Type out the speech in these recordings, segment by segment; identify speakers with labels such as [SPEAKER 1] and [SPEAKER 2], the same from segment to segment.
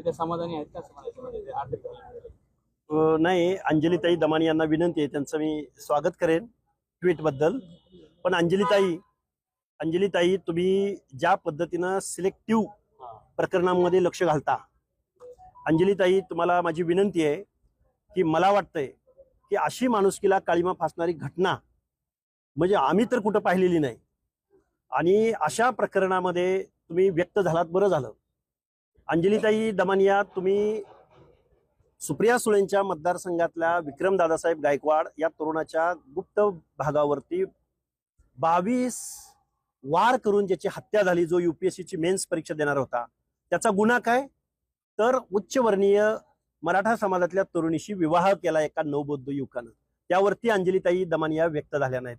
[SPEAKER 1] ते त्या समाधानी आहेत का असं म्हणायचं म्हणजे ते अटक झाल्यानंतर?
[SPEAKER 2] नाही, अंजलीताई दमानी यांना विनंती आहे, त्यांचं मी स्वागत करेन ट्विट बद्दल. पण अंजलीताई तुम्ही ज्या पद्धतीनं सिलेक्टिव्ह प्रकरणांमध्ये लक्ष घालता, अंजलीताई तुम्हाला माझी विनंती आहे की मला वाटतंय की अशी माणुसकीला काळीमा फासणारी घटना म्हणजे आम्ही तर कुठं पाहिलेली नाही. आणि अशा प्रकरणामध्ये तुम्ही व्यक्त झालात, बरं झालं. अंजलीताई दमानिया, तुम्ही सुप्रिया सुळेंच्या मतदारसंघातल्या विक्रम दादासाहेब गायकवाड या तरुणाच्या गुप्त भागावरती 22 वार करून ज्याची हत्या झाली, जो UPSCची मेन्स परीक्षा देणार होता, त्याचा गुन्हा काय? तर उच्चवर्णीय मराठा समाजातल्या तरुणीशी विवाह केला एका नवबौद्ध युवकानं. त्यावरती अंजलीताई दमानिया व्यक्त झाल्या नाहीत.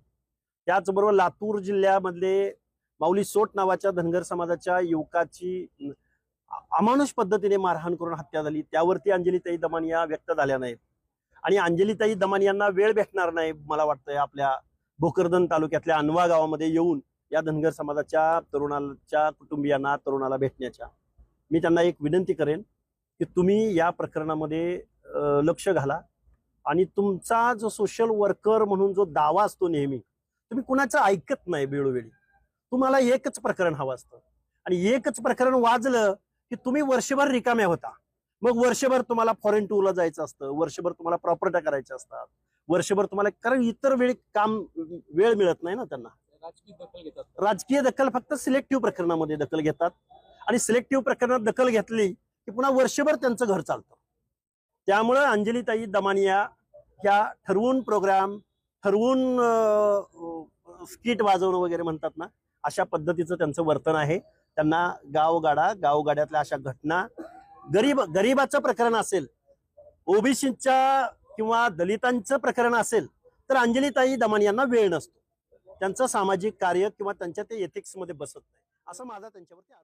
[SPEAKER 2] त्याचबरोबर लातूर जिल्ह्यामधले माऊली सोट नावाच्या धनगर समाजाच्या युवकाची अमानुष पद्धतीने मारहाण करून हत्या झाली, त्यावरती अंजलीताई दमानिया व्यक्त झाल्या नाहीत. आणि अंजलीताई दमानियांना वेळ भेटणार नाही मला वाटतंय आपल्या भोकरदन तालुक्यातल्या अनवा गावामध्ये येऊन या धनगर समाजाच्या तरुणाच्या कुटुंबियांना, तरुणाला भेटण्याच्या. मी त्यांना एक विनंती करेन की तुम्ही या प्रकरणामध्ये लक्ष घाला आणि तुमचा जो सोशल वर्कर म्हणून जो दावा असतो नेहमी, तुम्ही कुणाचं ऐकत नाही. वेळोवेळी तुम्हाला एकच प्रकरण हवं असतं आणि एकच प्रकरण वाजलं की तुम्ही वर्षभर रिकाम्या होता. मग वर्षभर तुम्हाला फॉरेन टूरला जायचं असतं, वर्षभर तुम्हाला प्रॉपर्ट्या करायच्या असतात, वर्षभर तुम्हाला, कारण इतर वेळी वेळ मिळत नाही ना त्यांना.
[SPEAKER 1] राजकीय दखल घेतात.
[SPEAKER 2] राजकीय दखल फक्त सिलेक्टिव्ह प्रकरणामध्ये दखल घेतात आणि सिलेक्टिव्ह प्रकरणात दखल घेतली की पुन्हा वर्षभर त्यांचं घर चालतं. त्यामुळं अंजलीताई दमानिया ह्या ठरवून प्रोग्राम, ठरवून स्किट वाजवणं वगैरे म्हणतात ना, अशा पद्धतीचं त्यांचं वर्तन आहे. त्यांना गावगाड्यातल्या अशा घटना, गरीबाचं प्रकरण असेल, ओबीसीच्या किंवा दलितांचं प्रकरण असेल तर अंजलीताई दमानियांना वेळ नसतो. त्यांचं सामाजिक कार्य किंवा त्यांच्या ते एथिक्स मध्ये बसत नाही, असं माझा त्यांच्यावरती आरोप.